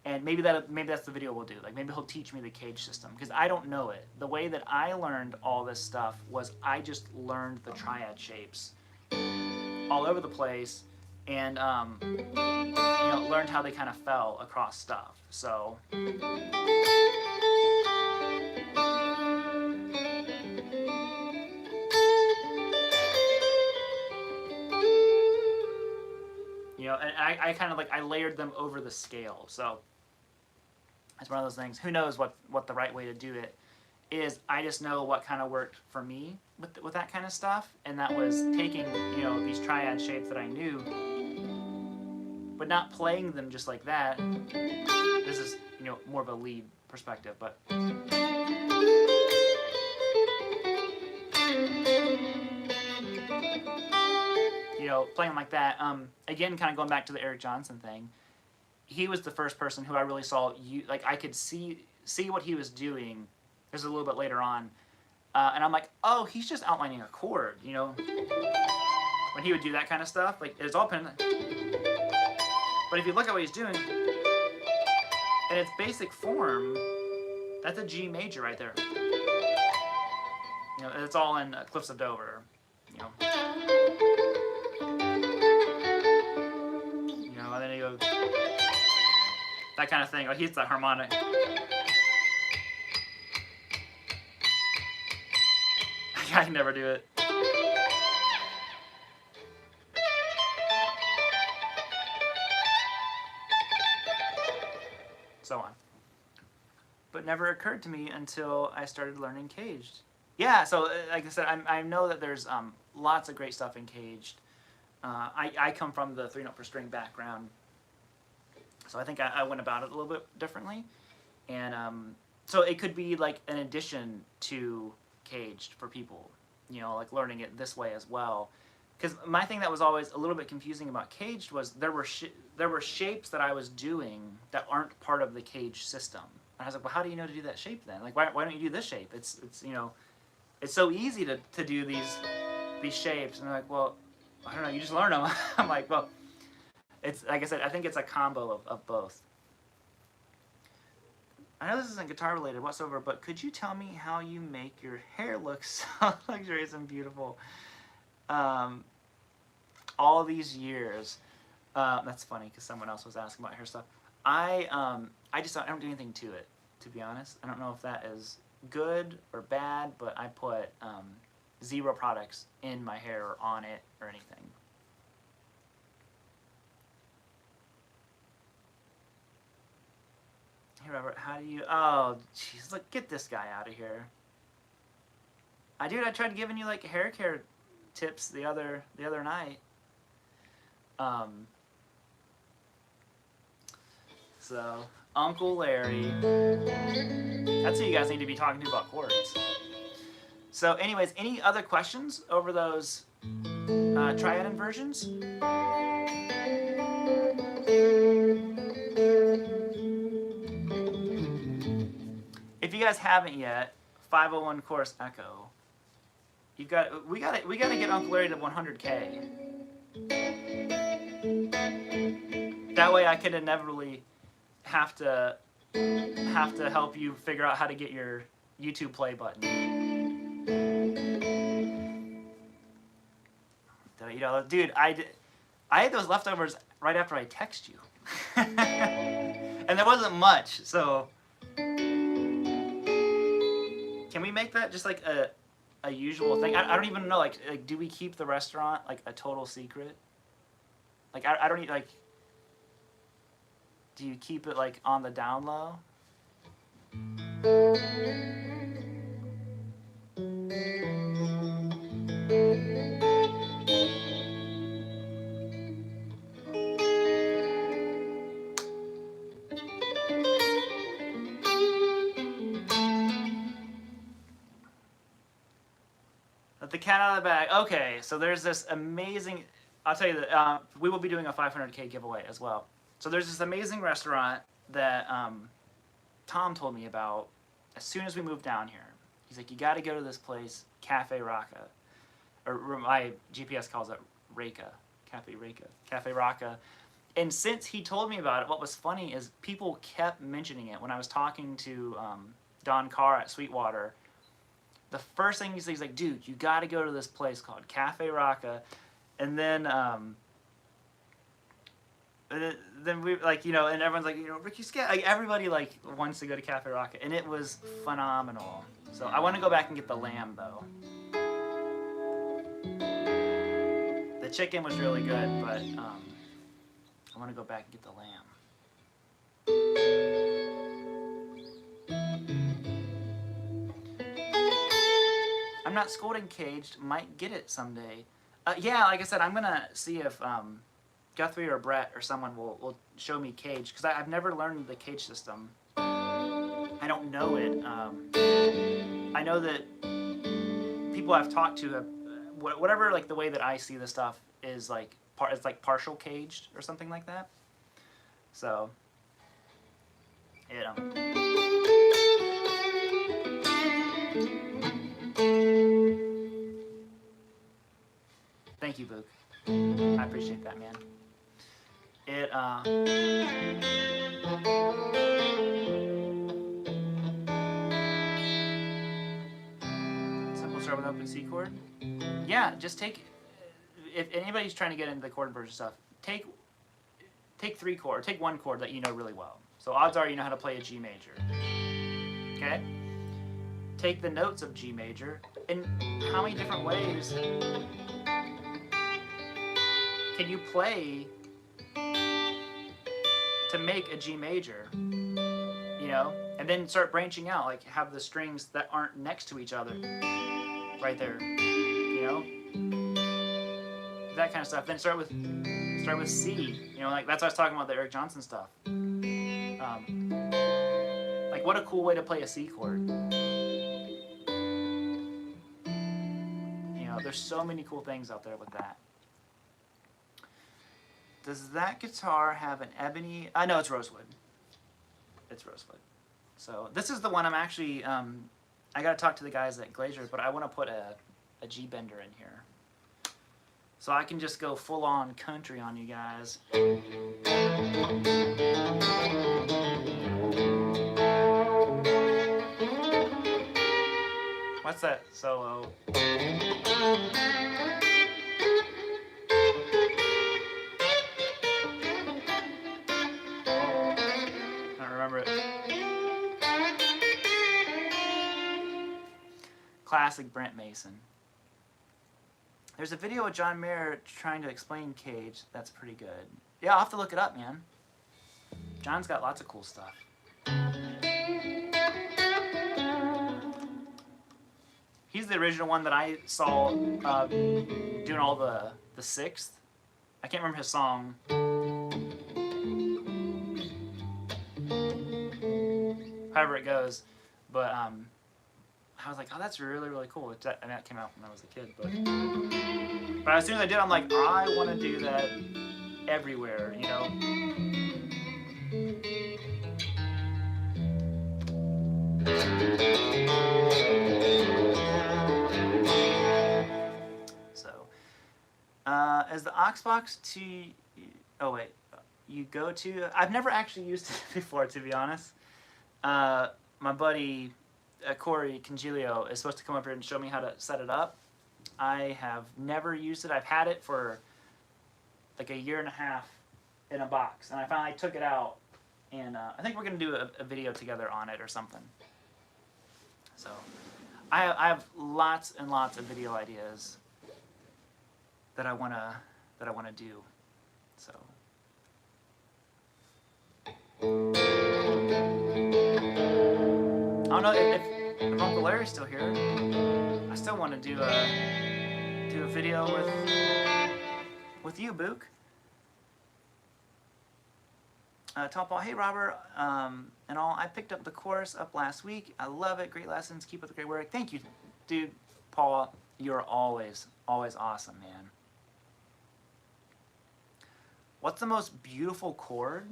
Speaker 1: and maybe that's the video we'll do. Like maybe he'll teach me the Cage system because I don't know it. The way that I learned all this stuff was I just learned the triad shapes all over the place, and you know, learned how they kind of fell across stuff. So. You know, and I kind of like, I layered them over the scale. So it's one of those things. Who knows what the right way to do it is. I just know what kind of worked for me with that kind of stuff. And that was taking, you know, these triad shapes that I knew, but not playing them just like that. This is, you know, more of a lead perspective, but. You know, playing like that. Again, kind of going back to the Eric Johnson thing. He was the first person who I really saw. Like I could see what he was doing. This is a little bit later on, and I'm like, oh, he's just outlining a chord. You know, when he would do that kind of stuff, like it's all pen. But if you look at what he's doing, in its basic form, that's a G major right there. You know, it's all in Cliffs of Dover. You know. And then he goes, that kind of thing. Oh, he's the harmonic. I can never do it. So on. But never occurred to me until I started learning Caged. Yeah, so like I said, I know that there's lots of great stuff in Caged. I come from the 3-note per string background, so I think I went about it a little bit differently, and so it could be like an addition to Caged for people, you know, like learning it this way as well. Because my thing that was always a little bit confusing about Caged was there were shapes that I was doing that aren't part of the Caged system, and I was like, well, how do you know to do that shape then? Like, why don't you do this shape? It's you know, it's so easy to do these shapes, and they're like, well, I don't know, you just learn them. I'm like, well, it's like I said, I think it's a combo of both. I know this isn't guitar related whatsoever, but could you tell me how you make your hair look so luxurious and beautiful all these years? That's funny because someone else was asking about hair stuff. I don't do anything to it, to be honest. I don't know if that is good or bad, but I put 0 products in my hair or on it or anything. Hey Robert, how do you? Oh, jeez, look, get this guy out of here. I tried giving you like hair care tips the other night. So Uncle Larry, that's who you guys need to be talking to about chords. So anyways, any other questions over those triad inversions? If you guys haven't yet, 501 chorus echo. We gotta get Uncle Larry to 100K. That way I could inevitably have to help you figure out how to get your YouTube play button. You know, dude, I ate those leftovers right after I text you. And there wasn't much, so can we make that just like a usual thing? I don't even know, like do we keep the restaurant like a total secret? Like I don't need like, do you keep it like on the down low? Let the cat out of the bag. Okay, so there's this amazing. I'll tell you that we will be doing a 500K giveaway as well. So there's this amazing restaurant that Tom told me about as soon as we moved down here. He's like, you got to go to this place, Cafe Rocca, or my GPS calls it Reka, Cafe Reka, Cafe Rocca. And since he told me about it, what was funny is people kept mentioning it when I was talking to Don Carr at Sweetwater. The first thing he said, he's like, dude, you got to go to this place called Cafe Rocca. And then we like, you know, and everyone's like, you know, Ricky Scott, like everybody like wants to go to Cafe Rocca, and it was phenomenal. So I want to go back and get the lamb though. The chicken was really good, but I want to go back and get the lamb. I'm not scolding Caged. Might get it someday. Yeah, like I said, I'm gonna see if Guthrie or Brett or someone will show me Cage, because I've never learned the Cage system. I don't know it. I know that people I've talked to have whatever, like the way that I see the stuff is like it's like partial caged or something like that. So thank you, Book. I appreciate that, man. Simple start with open C chord. Yeah, just take. If anybody's trying to get into the chord inversion stuff, take 3 chords. Take 1 chord that you know really well. So odds are you know how to play a G major. Okay. Take the notes of G major, and how many different ways can you play to make a G major, you know, and then start branching out, like have the strings that aren't next to each other right there, you know, that kind of stuff. Then start with C, you know, like that's what I was talking about, the Eric Johnson stuff. Like what a cool way to play a C chord. You know, there's so many cool things out there with that. Does that guitar have an ebony? No, it's rosewood. It's rosewood. So this is the one I'm actually, I got to talk to the guys at Glazier, but I want to put a G bender in here. So I can just go full on country on you guys. What's that solo? Classic Brent Mason. There's a video of John Mayer trying to explain Cage. That's pretty good. Yeah, I'll have to look it up, man. John's got lots of cool stuff. He's the original one that I saw doing all the sixth. I can't remember his song. However it goes, but I was like, oh, that's really, really cool. And that came out when I was a kid, but as soon as I did, I'm like, I want to do that everywhere, you know. So, as the Oxbox you go to, I've never actually used it before, to be honest. My buddy Corey Congilio is supposed to come up here and show me how to set it up. I have never used it. I've had it for like a year and a half in a box, and I finally took it out, and I think we're gonna do a video together on it or something. So I have lots and lots of video ideas that I wanna do. So I don't know if Uncle Larry's still here. I still want to do a video with you, Book. Top Ball, hey Robert, and all. I picked up the course up last week. I love it. Great lessons. Keep up the great work. Thank you, dude. Paul, you're always awesome, man. What's the most beautiful chord?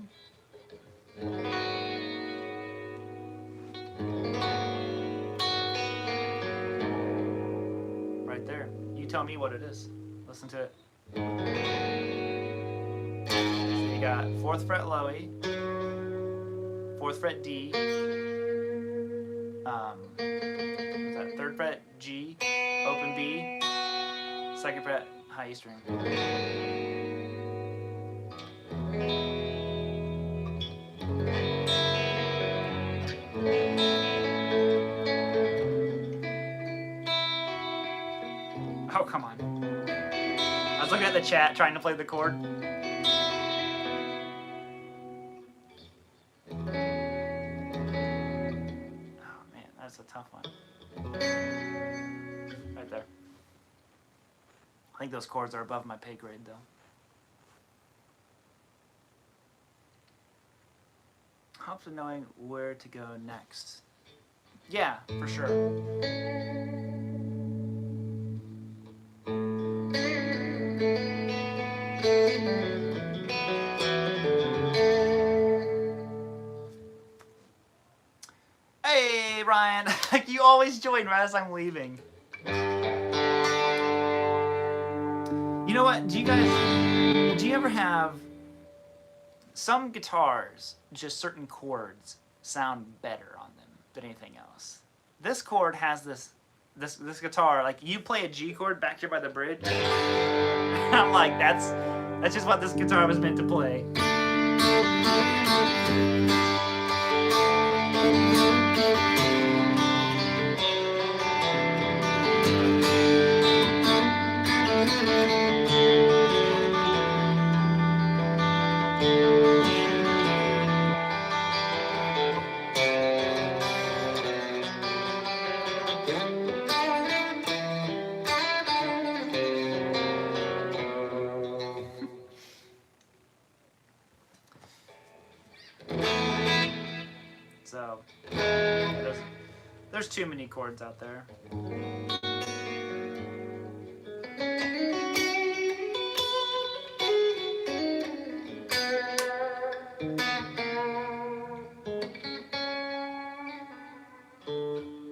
Speaker 1: Right there. You tell me what it is. Listen to it. So you got 4th fret low E, 4th fret D, what's that? 3rd fret G, open B, 2nd fret high E string. Oh, come on. I was looking at the chat trying to play the chord. Oh, man, that's a tough one. Right there. I think those chords are above my pay grade, though. Hopes of knowing where to go next. Yeah, for sure. Hey, Ryan. You always join right as I'm leaving. You know what? Do you ever have some guitars, just certain chords sound better on them than anything else? This chord has this guitar, like you play a G chord back here by the bridge. I'm like, that's just what this guitar was meant to play. So there's too many chords out there.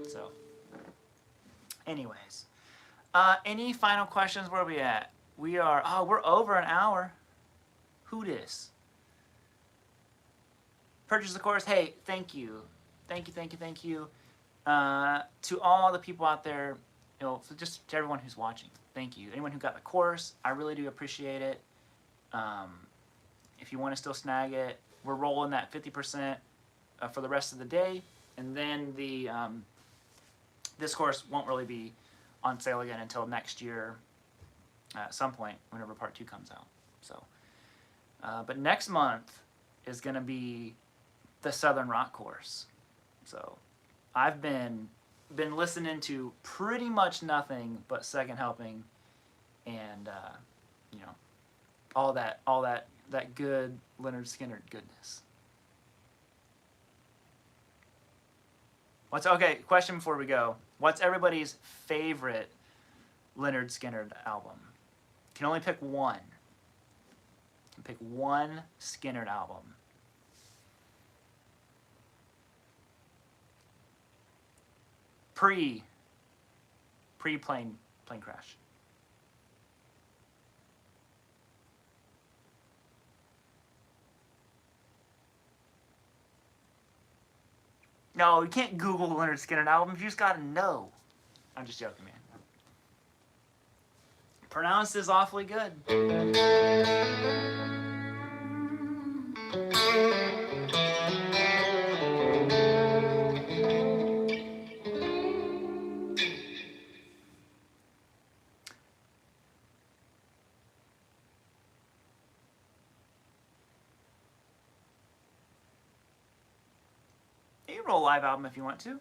Speaker 1: So, anyways, any final questions? Where are we at? We're over an hour. Who dis? Purchase the course. Hey, thank you. Thank you. To all the people out there, just to everyone who's watching, thank you. Anyone who got the course, I really do appreciate it. If you want to still snag it, we're rolling that 50% for the rest of the day, and then this course won't really be on sale again until next year at some point, whenever part 2 comes out. So, but next month is going to be the Southern Rock course. So I've been listening to pretty much nothing but Second Helping and all that good Leonard Skinner goodness. Okay, question before we go. What's everybody's favorite Leonard Skinner album? You can only pick one. You can pick one Skinner album. Pre-plane crash. No, you can't Google Leonard Skinner albums. You just gotta know. I'm just joking, man. Pronounced is awfully good. You can roll a live album if you want to.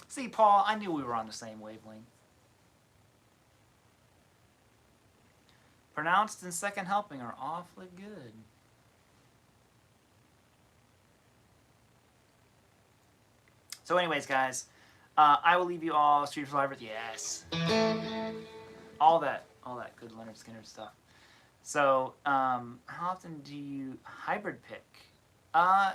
Speaker 1: See, Paul, I knew we were on the same wavelength. Pronounced and second helping are awfully good. So anyways, guys, I will leave you all Street Survivor. Yes. All that good Leonard Skinner stuff. So, how often do you hybrid pick?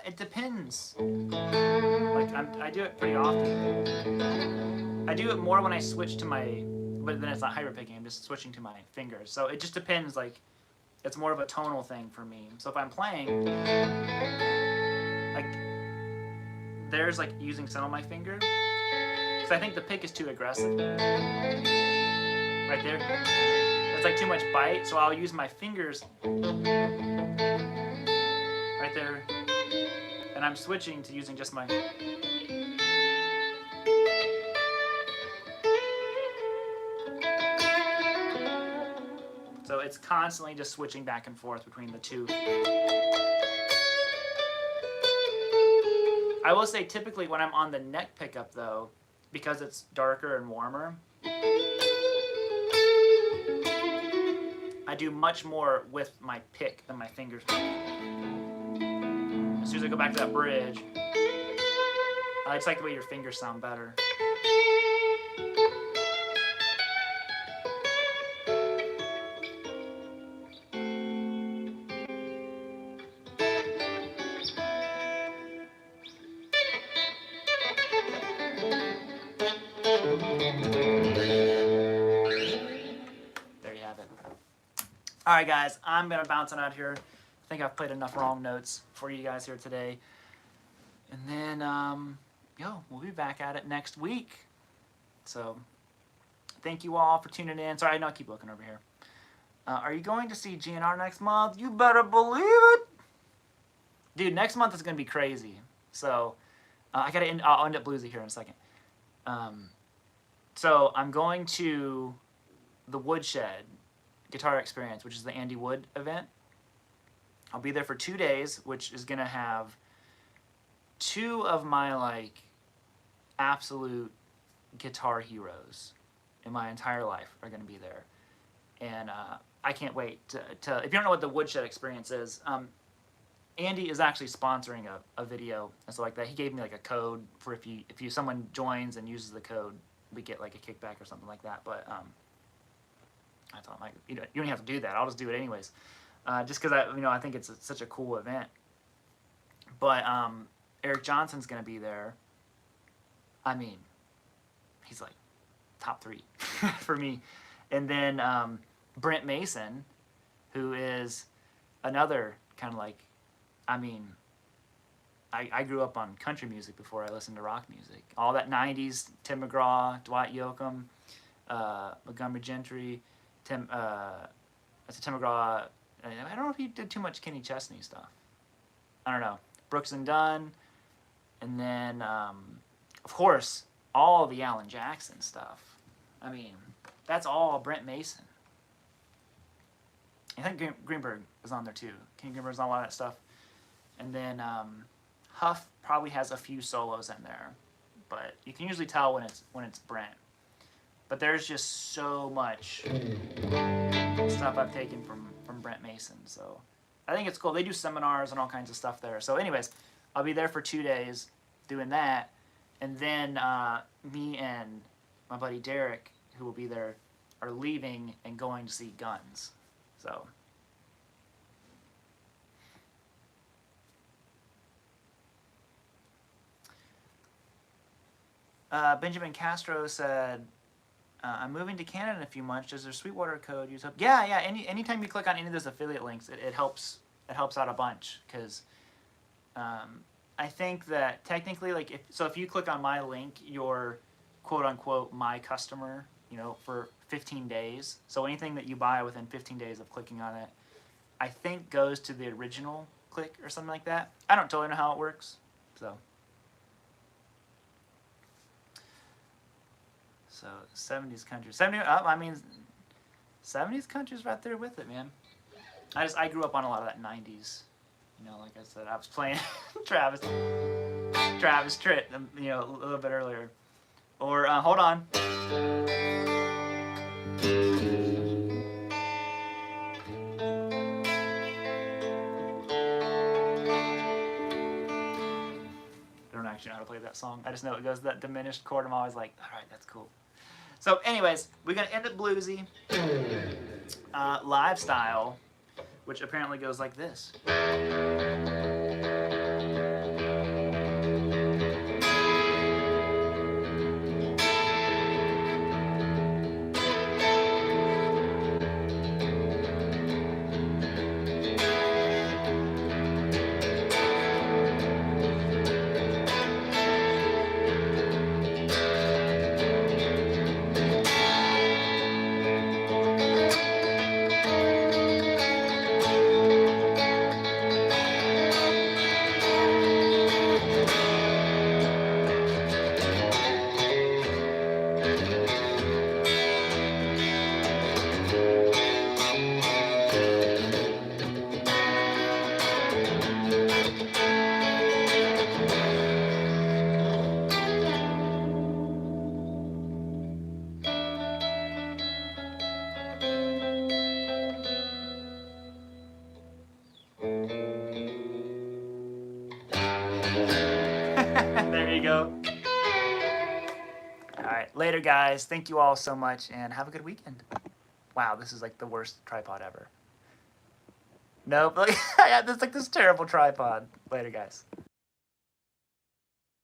Speaker 1: It depends. Like, I do it pretty often. I do it more when I switch to my, but then it's not hybrid picking, I'm just switching to my fingers. So it just depends, like, it's more of a tonal thing for me. So if I'm playing, like, there's, like, using some of my fingers, because I think the pick is too aggressive. Right there. It's like too much bite, so I'll use my fingers right there, and I'm switching to using just my. So it's constantly just switching back and forth between the two. I will say typically when I'm on the neck pickup though, because it's darker and warmer, I do much more with my pick than my fingers. As soon as I go back to that bridge, I just like the way your fingers sound better. Alright guys, I'm going to bounce on out here. I think I've played enough wrong notes for you guys here today. And then, we'll be back at it next week. So, thank you all for tuning in. Sorry, I know I keep looking over here. Are you going to see GNR next month? You better believe it! Dude, next month is going to be crazy. So, I'll end up bluesy here in a second. So, I'm going to the Woodshed Guitar Experience, which is the Andy Wood event. I'll be there for 2 days, which is going to have two of my, like, absolute guitar heroes in my entire life are going to be there. And I can't wait to if you don't know what the Woodshed Experience is, Andy is actually sponsoring a video and stuff like that. He gave me, like, a code for if someone joins and uses the code, we get, like, a kickback or something like that. But, I thought, like, you don't even have to do that. I'll just do it anyways, just because I think it's such a cool event. But Eric Johnson's gonna be there. I mean, he's like top 3 for me. And then Brent Mason, who is another kind of like, I mean, I grew up on country music before I listened to rock music. All that 90s, Tim McGraw, Dwight Yoakam, Montgomery Gentry. Tim McGraw, I don't know if he did too much Kenny Chesney stuff. I don't know. Brooks and Dunn. And then, of course, all the Alan Jackson stuff. I mean, that's all Brent Mason. I think Greenberg is on there too. Kenny Greenberg's on a lot of that stuff. And then Huff probably has a few solos in there. But you can usually tell when it's Brent. But there's just so much stuff I've taken from Brent Mason. So I think it's cool. They do seminars and all kinds of stuff there. So anyways, I'll be there for 2 days doing that. And then me and my buddy Derek, who will be there, are leaving and going to see Guns. So Benjamin Castro said, I'm moving to Canada in a few months. Does their Sweetwater code use up? Yeah. Anytime you click on any of those affiliate links, it helps out a bunch because I think that technically, like, if you click on my link, you're quote unquote my customer, you know, for 15 days. So anything that you buy within 15 days of clicking on it, I think goes to the original click or something like that. I don't totally know how it works. So 70s country. 70s country's right there with it, man. I grew up on a lot of that 90s. You know, like I said, I was playing Travis Tritt, you know, a little bit earlier. Or, hold on. I don't actually know how to play that song. I just know it goes that diminished chord. I'm always like, all right, that's cool. So anyways, we're going to end it bluesy. Live style, which apparently goes like this. There you go. Alright, later guys. Thank you all so much and have a good weekend. Wow, this is like the worst tripod ever. Nope, I had this terrible tripod. Later guys.